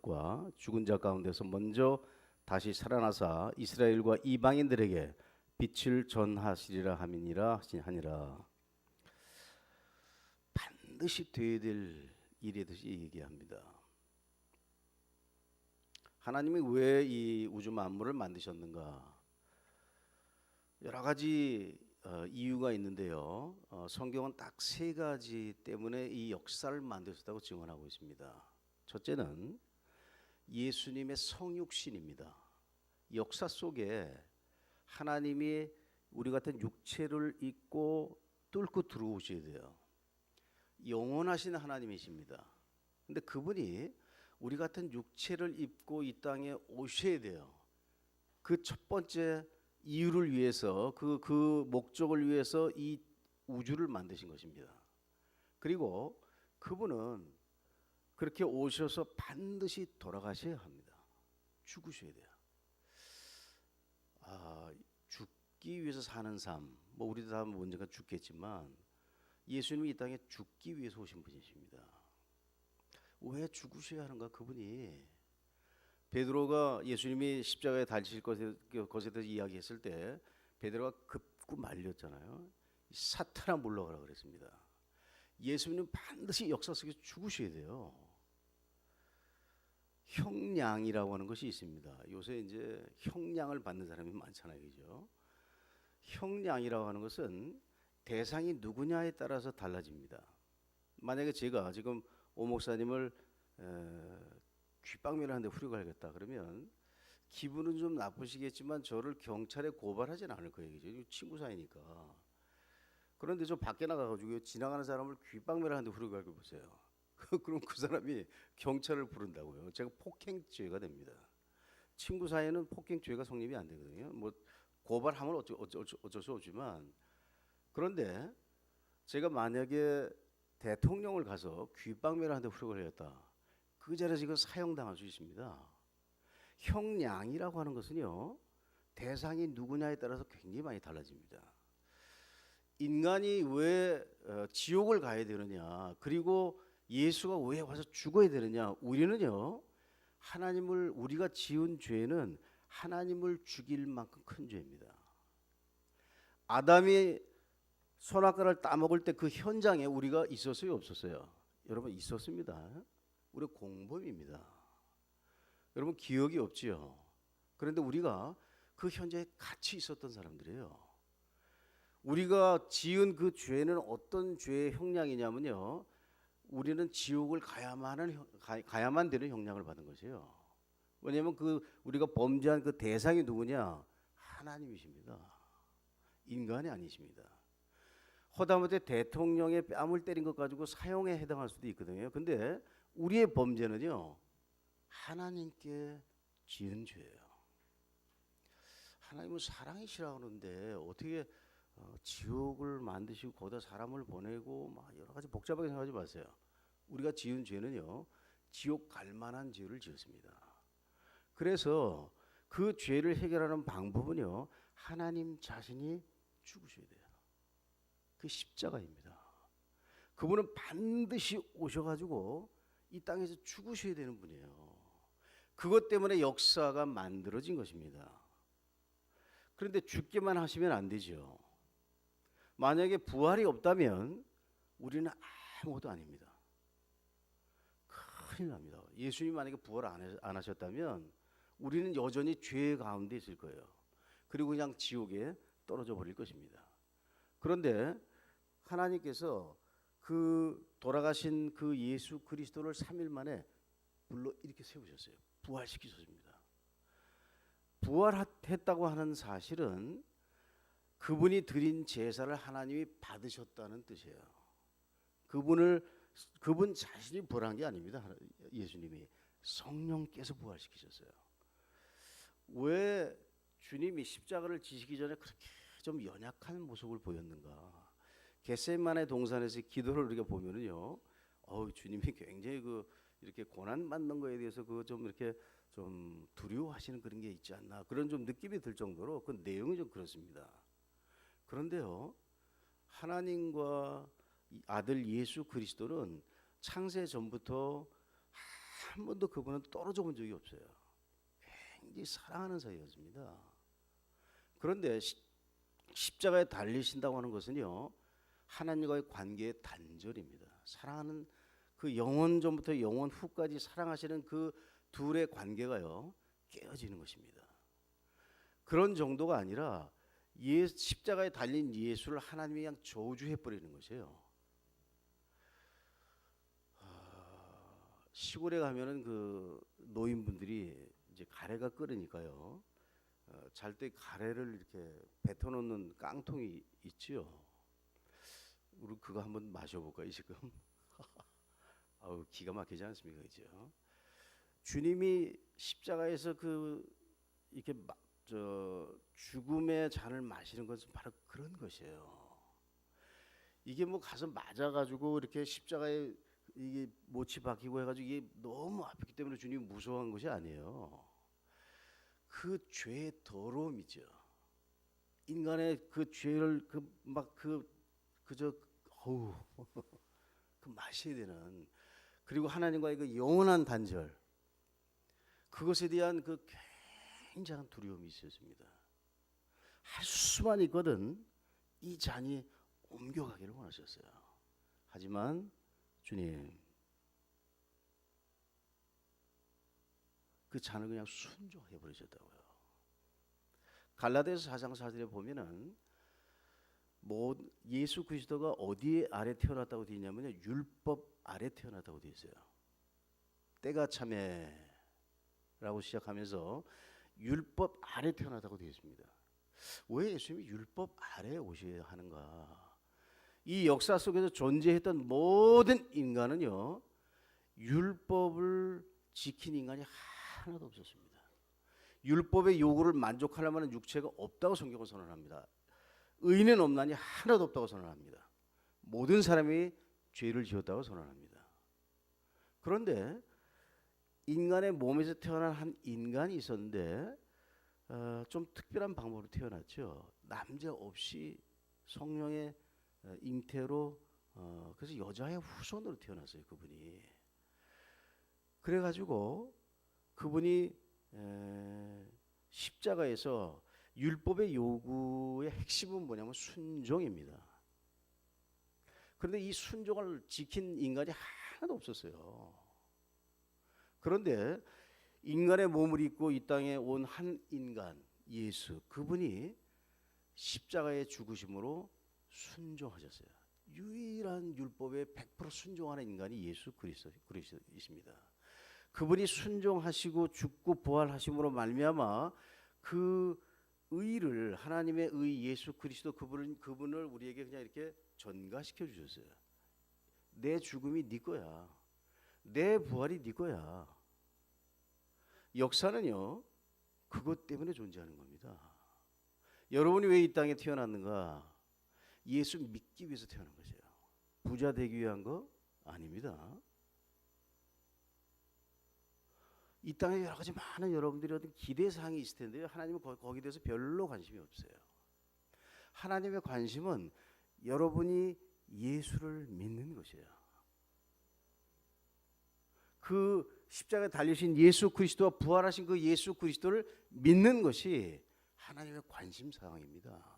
과 죽은 자 가운데서 먼저 다시 살아나사 이스라엘과 이방인들에게 빛을 전하시리라 함이니라 하니라. 반드시 되어야 될 일이듯이 얘기합니다. 하나님이 왜 이 우주 만물을 만드셨는가? 여러 가지 이유가 있는데요. 성경은 딱 세 가지 때문에 이 역사를 만드셨다고 증언하고 있습니다. 첫째는 예수님의 성육신입니다. 역사 속에 하나님이 우리 같은 육체를 입고 뚫고 들어오셔야 돼요. 영원하신 하나님이십니다. 근데 그분이 우리 같은 육체를 입고 이 땅에 오셔야 돼요. 그 첫 번째 이유를 위해서 그 목적을 위해서 이 우주를 만드신 것입니다. 그리고 그분은 그렇게 오셔서 반드시 돌아가셔야 합니다. 죽으셔야 돼요. 죽기 위해서 사는 삶, 뭐 우리도 다 언젠가 죽겠지만 예수님이 이 땅에 죽기 위해서 오신 분이십니다. 왜 죽으셔야 하는가? 그분이 베드로가 예수님이 십자가에 달리실 것에 대해서 이야기했을 때 베드로가 급구 말렸잖아요. 사탄아 물러가라 그랬습니다. 예수님은 반드시 역사 속에 죽으셔야 돼요. 형량이라고 하는 것이 있습니다. 요새 이제 형량을 받는 사람이 많잖아요, 그죠? 형량이라고 하는 것은 대상이 누구냐에 따라서 달라집니다. 만약에 제가 지금 오 목사님을 귓방면을 하는데 후려가야겠다 그러면 기분은 좀 나쁘시겠지만 저를 경찰에 고발하진 않을 거예요, 그죠? 친구 사이니까. 그런데 저 밖에 나가가지고 지나가는 사람을 귓방면을 하는데 후려가게 보세요. 그럼 그 사람이 경찰을 부른다고요. 제가 폭행죄가 됩니다. 친구 사이에는 폭행죄가 성립이 안 되거든요. 뭐 고발하면 어쩔 수 없지만, 그런데 제가 만약에 대통령을 가서 귓방면을 하는데 후려를 했다, 그 자리에서 이거 사형당할 수 있습니다. 형량이라고 하는 것은요, 대상이 누구냐에 따라서 굉장히 많이 달라집니다. 인간이 왜 지옥을 가야 되느냐, 그리고 예수가 왜 와서 죽어야 되느냐? 우리는요, 우리가 지은 죄는 하나님을 죽일 만큼 큰 죄입니다. 아담이 선악과를 따먹을 때 그 현장에 우리가 있었어요, 없었어요? 여러분 있었습니다. 우리 공범입니다. 여러분 기억이 없지요. 그런데 우리가 그 현장에 같이 있었던 사람들이에요. 우리가 지은 그 죄는 어떤 죄의 형량이냐면요, 우리는 지옥을 가야만 되는 형량을 받은 것이에요. 왜냐하면 우리가 범죄한 그 대상이 누구냐? 하나님이십니다. 인간이 아니십니다. 허다못해 대통령의 뺨을 때린 것 가지고 사형에 해당할 수도 있거든요. 근데 우리의 범죄는요, 하나님께 지은 죄예요. 하나님은 사랑이시라고 하는데 어떻게 지옥을 만드시고 거기다 사람을 보내고 막 여러 가지 복잡하게 생각하지 마세요. 우리가 지은 죄는요, 지옥 갈 만한 죄를 지었습니다. 그래서 그 죄를 해결하는 방법은요, 하나님 자신이 죽으셔야 돼요. 그 십자가입니다. 그분은 반드시 오셔가지고 이 땅에서 죽으셔야 되는 분이에요. 그것 때문에 역사가 만들어진 것입니다. 그런데 죽기만 하시면 안 되죠. 만약에 부활이 없다면 우리는 아무것도 아닙니다. 큰일 납니다. 예수님 만약에 부활 안 하셨다면 우리는 여전히 죄 가운데 있을 거예요. 그리고 그냥 지옥에 떨어져 버릴 것입니다. 그런데 하나님께서 그 돌아가신 그 예수 그리스도를 3일 만에 불러 이렇게 세우셨어요. 부활시키셨습니다. 부활했다고 하는 사실은 그분이 드린 제사를 하나님이 받으셨다는 뜻이에요. 그분 자신이 부활한 게 아닙니다. 예수님이 성령께서 부활시키셨어요. 왜 주님이 십자가를 지시기 전에 그렇게 좀 연약한 모습을 보였는가? 겟세마네 동산에서 기도를 우리가 보면은요, 주님이 굉장히 이렇게 고난 받는 거에 대해서 좀 이렇게 좀 두려워하시는 그런 게 있지 않나, 그런 좀 느낌이 들 정도로 그 내용이 좀 그렇습니다. 그런데요, 하나님과 아들 예수 그리스도는 창세 전부터 한 번도 그분은 떨어져 본 적이 없어요. 굉장히 사랑하는 사이였습니다. 그런데 십자가에 달리신다고 하는 것은요, 하나님과의 관계의 단절입니다. 사랑하는 그 영원 전부터 영원 후까지 사랑하시는 그 둘의 관계가요, 깨어지는 것입니다. 그런 정도가 아니라 십자가에 달린 예수를 하나님이 그냥 저주해 버리는 것이에요. 시골에 가면은 그 노인분들이 이제 가래가 끓으니까요, 잘 때 가래를 이렇게 뱉어놓는 깡통이 있지요. 우리 그거 한번 마셔볼까요 지금? 아우 기가 막히지 않습니까, 그죠? 주님이 십자가에서 그 이렇게 죽음의 잔을 마시는 것은 바로 그런 것이에요. 이게 뭐 가서 맞아가지고 이렇게 십자가에 이게 못이 박히고 해가지고 이게 너무 아프기 때문에 주님이 무서워한 것이 아니에요. 그 죄의 더러움이죠. 인간의 그 죄를 그저 어우 그 마셔야 되는, 그리고 하나님과의 그 영원한 단절, 그것에 대한 그 굉장한 두려움이 있었습니다. 할 수만 있거든 이 잔이 옮겨가기를 원하셨어요. 하지만 주님 그 잔을 그냥 순종해 버리셨다고요. 갈라디아서 4장 4절에 보면은 뭐 예수 그리스도가 어디에 아래 태어났다고 되어 있냐면요, 율법 아래 태어났다고 되어 있어요. 때가 참에라고 시작하면서 율법 아래 태어났다고 되어 있습니다. 왜 예수님이 율법 아래에 오셔야 하는가? 이 역사 속에서 존재했던 모든 인간은요, 율법을 지킨 인간이 하나도 없었습니다. 율법의 요구를 만족할 만한 육체가 없다고 성경은 선언합니다. 의인은 없나니 하나도 없다고 선언합니다. 모든 사람이 죄를 지었다고 선언합니다. 그런데 인간의 몸에서 태어난 한 인간이 있었는데 좀 특별한 방법으로 태어났죠. 남자 없이 성령의 잉태로, 그래서 여자의 후손으로 태어났어요, 그분이. 그래가지고 그분이 십자가에서 율법의 요구의 핵심은 뭐냐면 순종입니다. 그런데 이 순종을 지킨 인간이 하나도 없었어요. 그런데 인간의 몸을 입고 이 땅에 온 한 인간, 예수, 그분이 십자가의 죽으심으로 순종하셨어요. 유일한 율법에 100% 순종하는 인간이 예수 그리스도이십니다. 그분이 순종하시고 죽고 부활하심으로 말미암아 그 의를, 하나님의 의 예수 그리스도 그분을 우리에게 그냥 이렇게 전가시켜 주셨어요. 내 죽음이 네 거야. 내 부활이 네 거야. 역사는요, 그것 때문에 존재하는 겁니다. 여러분이 왜 이 땅에 태어났는가? 예수 믿기 위해서 태어난 것이에요. 부자 되기 위한 거 아닙니다. 이 땅에 여러 가지 많은 여러분들이 어떤 기대사항이 있을 텐데요, 하나님은 거기에 대해서 별로 관심이 없어요. 하나님의 관심은 여러분이 예수를 믿는 것이에요. 그 십자가에 달리신 예수 그리스도와 부활하신 그 예수 그리스도를 믿는 것이 하나님의 관심사항입니다.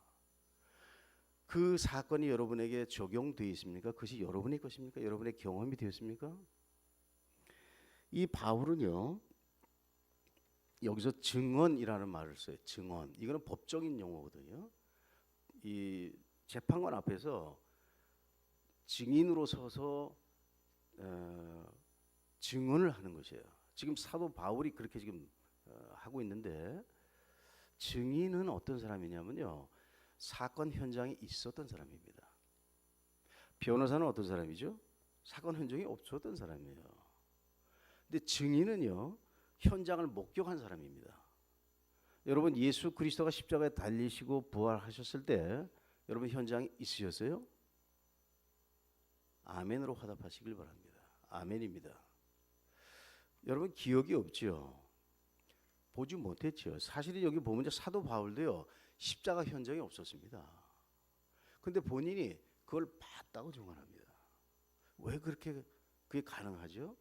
그 사건이 여러분에게 적용되어 있습니까? 그것이 여러분의 것입니까? 여러분의 경험이 되었습니까? 이 바울은요, 여기서 증언이라는 말을 써요. 증언. 이거는 법적인 용어거든요. 이 재판관 앞에서 증인으로 서서 증언을 하는 것이에요. 지금 사도 바울이 그렇게 지금 하고 있는데, 증인은 어떤 사람이냐면요, 사건 현장에 있었던 사람입니다. 변호사는 어떤 사람이죠? 사건 현장에 없었던 사람이에요. 근데 증인은요, 현장을 목격한 사람입니다. 여러분, 예수 그리스도가 십자가에 달리시고 부활하셨을 때 여러분 현장에 있으셨어요? 아멘으로 화답하시길 바랍니다. 아멘입니다. 여러분, 기억이 없지요? 보지 못했죠. 사실은 여기 보면 사도 바울도요, 십자가 현장에 없었습니다. 근데 본인이 그걸 봤다고 증언합니다. 왜 그게 가능하죠?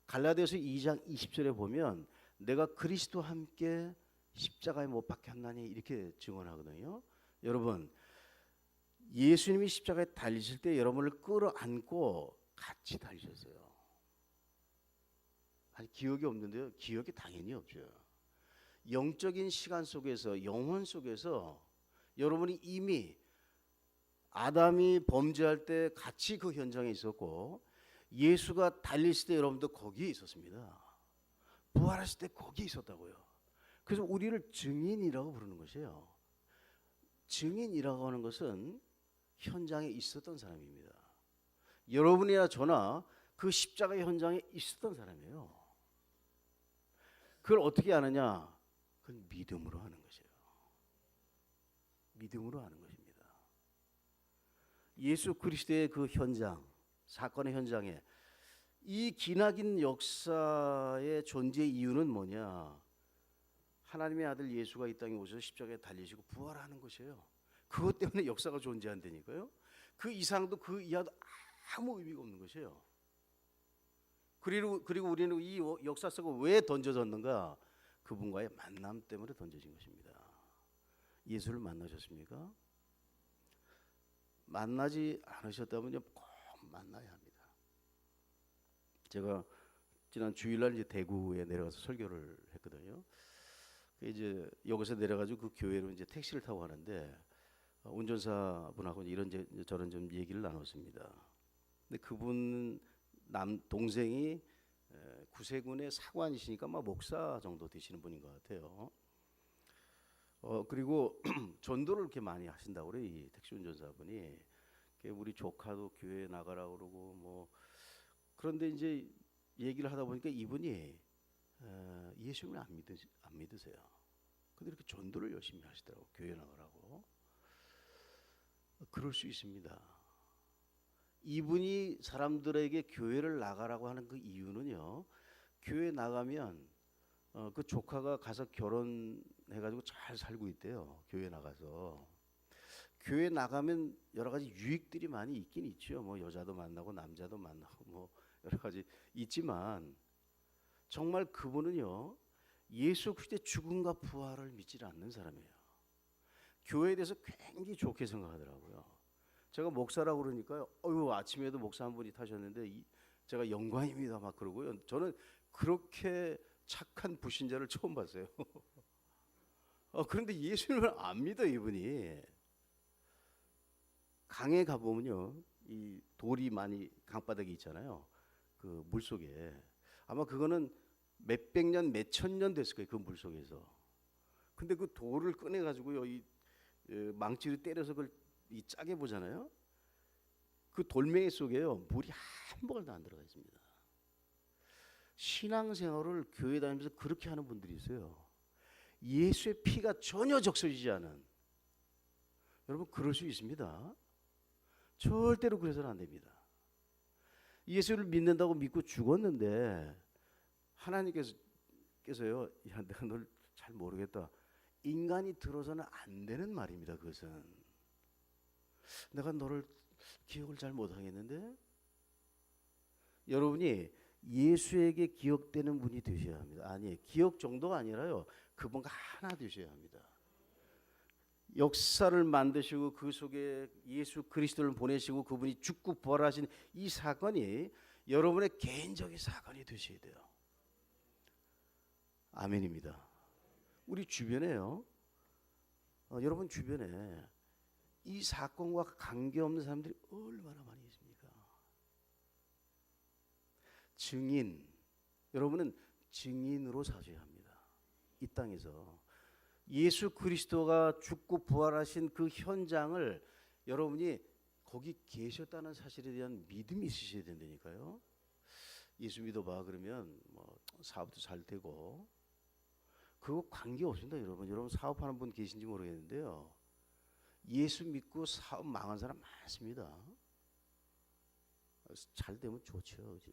갈라디아서 2장 20절에 보면 내가 그리스도와 함께 십자가에 못 박혔나니 이렇게 증언하거든요. 여러분, 예수님이 십자가에 달리실 때 여러분을 끌어안고 같이 달리셨어요. 아니, 기억이 없는데요. 기억이 당연히 없죠. 영적인 시간 속에서, 영혼 속에서 여러분이 이미 아담이 범죄할 때 같이 그 현장에 있었고, 예수가 달리실 때 여러분도 거기에 있었습니다. 부활하실 때 거기에 있었다고요. 그래서 우리를 증인이라고 부르는 것이에요. 증인이라고 하는 것은 현장에 있었던 사람입니다. 여러분이나 저나 그 십자가 현장에 있었던 사람이에요. 그걸 어떻게 아느냐? 그건 믿음으로 하는 것이에요. 믿음으로 하는 것입니다. 예수 그리스도의 그 현장, 사건의 현장에 이 기나긴 역사의 존재의 이유는 뭐냐? 하나님의 아들 예수가 이 땅에 오셔서 십자가에 달리시고 부활하는 것이에요. 그것 때문에 역사가 존재한다니까요. 그 이상도 그 이하도 아무 의미가 없는 것이에요. 그리고 우리는 이 역사 속에 왜 던져졌는가? 그분과의 만남 때문에 던져진 것입니다. 예수를 만나셨습니까? 만나지 않으셨다면 꼭 만나야 합니다. 제가 지난 주일날 이제 대구에 내려가서 설교를 했거든요. 이제 여기서 내려가지고 그 교회로 이제 택시를 타고 가는데 운전사분하고 저런 좀 얘기를 나눴습니다. 근데 그분 동생이 구세군의 사관이시니까 막 목사 정도 되시는 분인 것 같아요. 그리고 전도를 이렇게 많이 하신다고 그래요. 이 택시 운전사분이. 우리 조카도 교회에 나가라고 그러고 뭐. 그런데 이제 얘기를 하다 보니까 이분이 예수님을 안 믿으세요. 근데 이렇게 전도를 열심히 하시더라고. 교회 나가라고. 그럴 수 있습니다. 이분이 사람들에게 교회를 나가라고 하는 그 이유는요. 교회 나가면 그 조카가 가서 결혼해가지고 잘 살고 있대요. 교회 나가서. 교회 나가면 여러 가지 유익들이 많이 있긴 있죠. 뭐 여자도 만나고 남자도 만나고 뭐 여러 가지 있지만 정말 그분은요. 예수 그리스도의 죽음과 부활을 믿지 않는 사람이에요. 교회에 대해서 굉장히 좋게 생각하더라고요. 제가 목사라고 그러니까요. 아침에도 목사 한 분이 타셨는데 제가 영광입니다 막 그러고요. 저는 그렇게 착한 불신자를 처음 봤어요. 그런데 예수님을 안 믿어 이분이. 강에 가보면요. 이 돌이 많이 강바닥에 있잖아요. 그 물속에. 아마 그거는 몇백 년, 몇천 년 됐을 거예요. 그 물속에서. 근데 그 돌을 꺼내가지고요. 이 망치로 때려서 그걸 이 짜게 보잖아요. 그 돌멩이 속에요. 물이 한 모금도 안 들어가 있습니다. 신앙생활을 교회 다니면서 그렇게 하는 분들이 있어요. 예수의 피가 전혀 적셔지지 않은. 여러분 그럴 수 있습니다. 절대로 그래서는 안 됩니다. 예수를 믿는다고 믿고 죽었는데 하나님께서요. 야, 내가 널 잘 모르겠다. 인간이 들어서는 안 되는 말입니다. 그것은. 내가 너를 기억을 잘 못하겠는데? 여러분이 예수에게 기억되는 분이 되셔야 합니다. 아니, 기억 정도가 아니라요. 그분과 하나 되셔야 합니다. 역사를 만드시고 그 속에 예수 그리스도를 보내시고 그분이 죽고 부활하신 이 사건이 여러분의 개인적인 사건이 되셔야 돼요. 아멘입니다. 우리 주변에요. 여러분 주변에 이 사건과 관계없는 사람들이 얼마나 많이 있습니까? 증인. 여러분은 증인으로 사셔야 합니다. 이 땅에서. 예수 그리스도가 죽고 부활하신 그 현장을 여러분이 거기 계셨다는 사실에 대한 믿음이 있으셔야 된다니까요. 예수 믿어봐 그러면 뭐 사업도 잘 되고 그거 관계 없습니다. 여러분 사업하는 분 계신지 모르겠는데요. 예수 믿고 사업 망한 사람 많습니다. 잘 되면 좋죠. 그죠?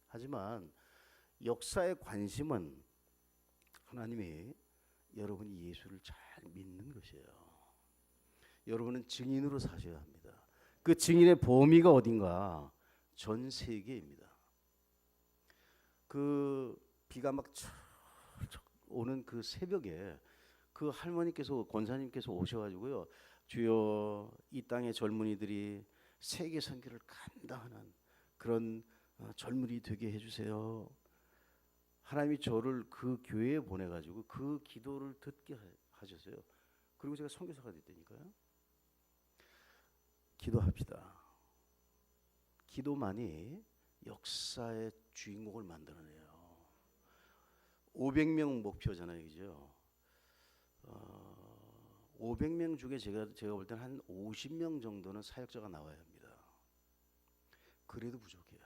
하지만 역사의 관심은 하나님이 여러분이 예수를 잘 믿는 것이에요. 여러분은 증인으로 사셔야 합니다. 그 증인의 범위가 어딘가? 전 세계입니다. 그 비가 막 철철 오는 그 새벽에 그 할머니께서 권사님께서 오셔가지고요, 주여 이 땅의 젊은이들이 세계 선교를 감당하는 그런 젊은이 되게 해주세요. 하나님이 저를 그 교회에 보내가지고 그 기도를 듣게 하셨어요. 그리고 제가 선교사가 됐다니까요. 기도합시다. 기도만이 역사의 주인공을 만들어내요. 500명 목표잖아요, 그죠? 500명 중에 제가 볼 때는 한 50명 정도는 사역자가 나와야 합니다. 그래도 부족해요.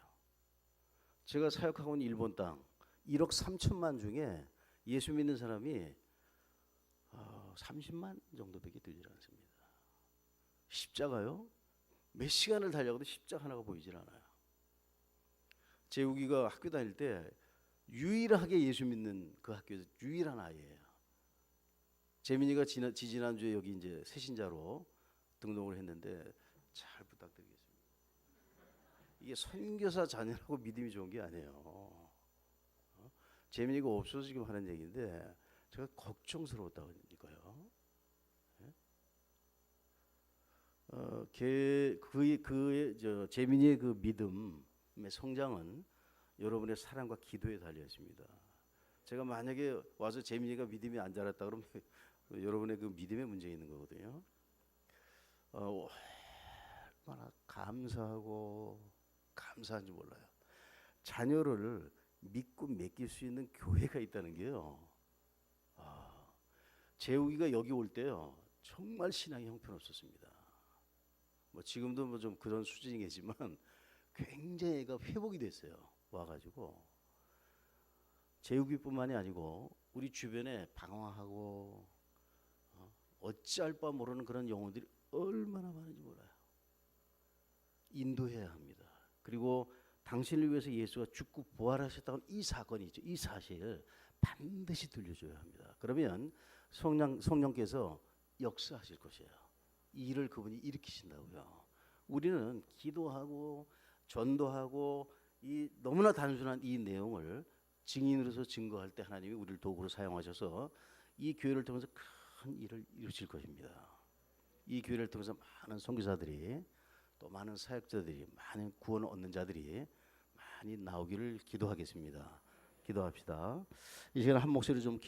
제가 사역하고 있는 일본 땅 1억 3천만 중에 예수 믿는 사람이 30만 정도밖에 되질 않습니다. 십자가요? 몇 시간을 달려가도 십자가 하나가 보이질 않아요. 재욱이가 학교 다닐 때 유일하게 예수 믿는 그 학교에서 유일한 아이예요. 재민이가 지난주에 여기 이제 새신자로 등록을 했는데 잘 부탁드리겠습니다. 이게 선교사 자녀라고 믿음이 좋은 게 아니에요. 재민이가 없어지기만 하는 얘기인데 제가 걱정스러웠다니까요. 재민이의 그 믿음의 성장은 여러분의 사랑과 기도에 달려 있습니다. 제가 만약에 와서 재민이가 믿음이 안 자랐다 그러면 여러분의 그 믿음에 문제 있는 거거든요. 얼마나 감사하고 감사한지 몰라요. 자녀를 믿고 맡길 수 있는 교회가 있다는 게요. 재욱이가 여기 올 때요, 정말 신앙이 형편없었습니다. 뭐 지금도 뭐 좀 그런 수준이겠지만 굉장히 애가 회복이 됐어요. 와가지고 재욱이뿐만이 아니고 우리 주변에 방황하고 어찌할 바 모르는 그런 영혼들이 얼마나 많은지 몰라요. 인도해야 합니다. 그리고 당신을 위해서 예수가 죽고 부활하셨다는 이 사건이 있죠. 이 사실을 반드시 들려줘야 합니다. 그러면 성령께서 역사하실 것이에요. 이 일을 그분이 일으키신다고요. 우리는 기도하고 전도하고 이 너무나 단순한 이 내용을 증인으로서 증거할 때 하나님이 우리를 도구로 사용하셔서 이 교회를 통해서 큰 일을 이루실 것입니다. 이 교회를 통해서 많은 선교사들이 또 많은 사역자들이 많은 구원을 얻는 자들이 많이 나오기를 기도하겠습니다. 기도합시다. 이 시간 한 목소리 좀